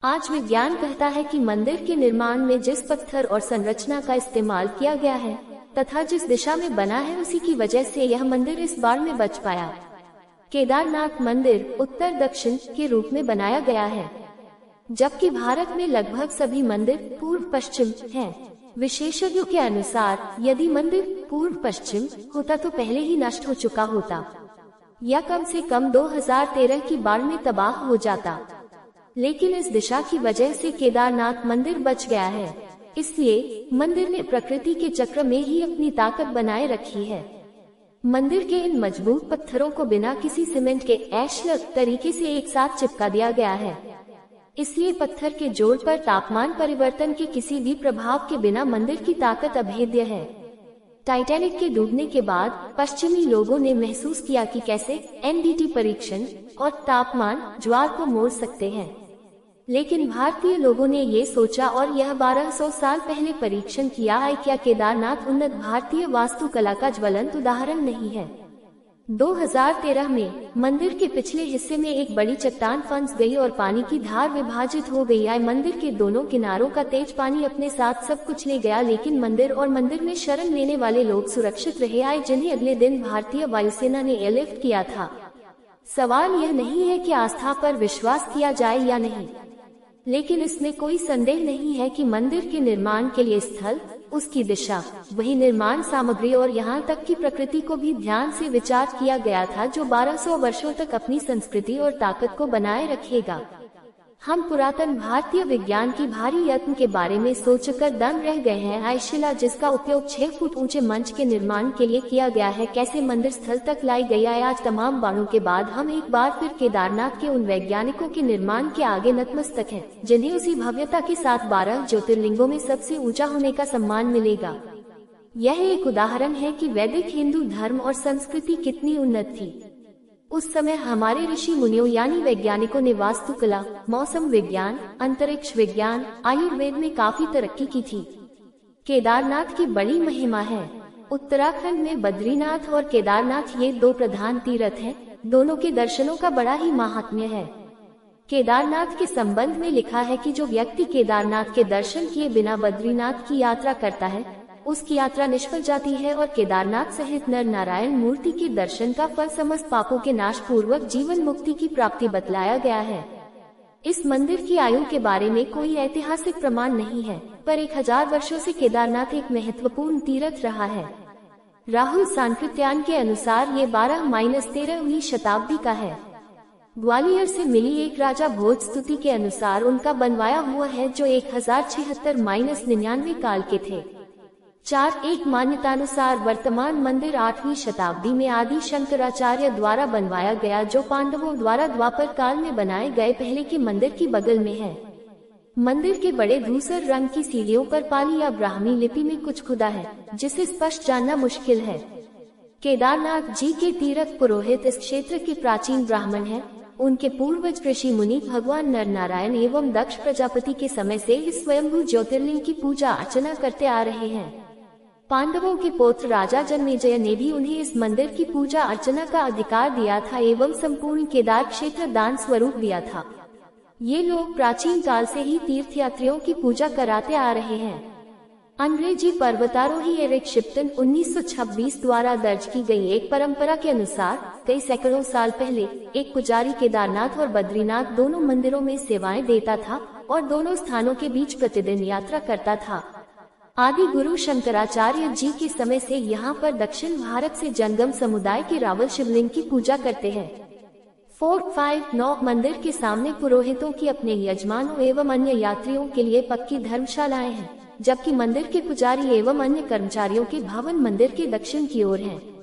आज विज्ञान कहता है कि मंदिर के निर्माण में जिस पत्थर और संरचना का इस्तेमाल किया गया है तथा जिस दिशा में बना है उसी की वजह से यह मंदिर इस बार में बच पाया। केदारनाथ मंदिर उत्तर दक्षिण के रूप में बनाया गया है, जबकि भारत में लगभग सभी मंदिर पूर्व पश्चिम हैं। विशेषज्ञों के अनुसार यदि मंदिर पूर्व पश्चिम होता तो पहले ही नष्ट हो चुका होता या कम से कम 2013 की बाढ़ में तबाह हो जाता, लेकिन इस दिशा की वजह से केदारनाथ मंदिर बच गया है। इसलिए मंदिर ने प्रकृति के चक्र में ही अपनी ताकत बनाए रखी है। मंदिर के इन मजबूत पत्थरों को बिना किसी सीमेंट के ऐशलग तरीके से एक साथ चिपका दिया गया है। इसलिए पत्थर के जोड़ पर तापमान परिवर्तन के किसी भी प्रभाव के बिना मंदिर की ताकत अभेद्य है। टाइटैनिक के डूबने के बाद पश्चिमी लोगों ने महसूस किया कि कैसे एनडीटी परीक्षण और तापमान ज्वार को मोड़ सकते हैं, लेकिन भारतीय लोगों ने ये सोचा और यह 1200 साल पहले परीक्षण किया है। क्या केदारनाथ उन्नत भारतीय वास्तुकला का ज्वलंत उदाहरण नहीं है? 2013 में मंदिर के पिछले हिस्से में एक बड़ी चट्टान फंस गई और पानी की धार विभाजित हो गई। मंदिर के दोनों किनारों का तेज पानी अपने साथ सब कुछ ले गया, लेकिन मंदिर और मंदिर में शरण लेने वाले लोग सुरक्षित रहे, जिन्हें अगले दिन भारतीय वायुसेना ने एयरलिफ्ट किया था। सवाल यह नहीं है कि आस्था पर विश्वास किया जाए या नहीं, लेकिन इसमें कोई संदेह नहीं है कि मंदिर के निर्माण के लिए स्थल, उसकी दिशा, वही निर्माण सामग्री और यहाँ तक कि प्रकृति को भी ध्यान से विचार किया गया था, जो 1200 वर्षों तक अपनी संस्कृति और ताकत को बनाए रखेगा। हम पुरातन भारतीय विज्ञान की भारी यत्न के बारे में सोचकर दंग रह गए हैं। शिला जिसका उपयोग 6 फुट ऊंचे मंच के निर्माण के लिए किया गया है, कैसे मंदिर स्थल तक लाई गई है। आज तमाम बाणों के बाद हम एक बार फिर केदारनाथ के उन वैज्ञानिकों के निर्माण के आगे नतमस्तक हैं, जिन्हें उसी भव्यता के साथ 12 ज्योतिर्लिंगों में सबसे ऊंचा होने का सम्मान मिलेगा। यह एक उदाहरण है कि वैदिक हिंदू धर्म और संस्कृति कितनी उन्नत थी। उस समय हमारे ऋषि मुनियों यानी वैज्ञानिकों ने वास्तुकला, मौसम विज्ञान, अंतरिक्ष विज्ञान, आयुर्वेद में काफी तरक्की की थी। केदारनाथ की बड़ी महिमा है। उत्तराखंड में बद्रीनाथ और केदारनाथ ये 2 प्रधान तीर्थ हैं। दोनों के दर्शनों का बड़ा ही महात्म्य है। केदारनाथ के संबंध में लिखा है कि जो व्यक्ति केदारनाथ के दर्शन किए बिना बद्रीनाथ की यात्रा करता है, उसकी यात्रा निष्फल जाती है। और केदारनाथ सहित नर नारायण मूर्ति के दर्शन का फल समस्त पापों के नाश पूर्वक जीवन मुक्ति की प्राप्ति बतलाया गया है। इस मंदिर की आयु के बारे में कोई ऐतिहासिक प्रमाण नहीं है, पर 1000 वर्षों से केदारनाथ एक महत्वपूर्ण तीर्थ रहा है। राहुल सांकृत्यायन के अनुसार ये 12-13वीं शताब्दी का है। ग्वालियर से मिली एक राजा भोज स्तुति के अनुसार उनका बनवाया हुआ है, जो 1076-99 काल के थे। 4 मान्यतानुसार वर्तमान मंदिर 8वीं शताब्दी में आदि शंकराचार्य द्वारा बनवाया गया, जो पांडवों द्वारा द्वापर काल में बनाए गए पहले के मंदिर की बगल में है। मंदिर के बड़े धूसर रंग की सीढ़ियों पर पाली या ब्राह्मी लिपि में कुछ खुदा है, जिसे स्पष्ट जानना मुश्किल है। केदारनाथ जी के तीर्थ पुरोहित इस क्षेत्र के प्राचीन ब्राह्मण हैं। उनके पूर्वज ऋषि मुनि भगवान नर नारायण एवं दक्ष प्रजापति के समय से इस स्वयंभू ज्योतिर्लिंग की पूजा अर्चना करते आ रहे हैं। पांडवों के पौत्र राजा जन्मेजय ने भी उन्हें इस मंदिर की पूजा अर्चना का अधिकार दिया था एवं संपूर्ण केदार क्षेत्र दान स्वरूप दिया था। ये लोग प्राचीन काल से ही तीर्थयात्रियों की पूजा कराते आ रहे हैं। अंग्रेजी पर्वतारोही एरिक शिप्टन 1926 द्वारा दर्ज की गई एक परंपरा के अनुसार कई सैकड़ों साल पहले एक पुजारी केदारनाथ और बद्रीनाथ दोनों मंदिरों में सेवाएं देता था और दोनों स्थानों के बीच प्रतिदिन यात्रा करता था। आदि गुरु शंकराचार्य जी के समय से यहाँ पर दक्षिण भारत से जनगम समुदाय के रावल शिवलिंग की पूजा करते हैं। 4-5-9 मंदिर के सामने पुरोहितों की अपने यजमानों एवं अन्य यात्रियों के लिए पक्की धर्मशालाएं हैं, जबकि मंदिर के पुजारी एवं अन्य कर्मचारियों के भवन मंदिर के दक्षिण की ओर हैं।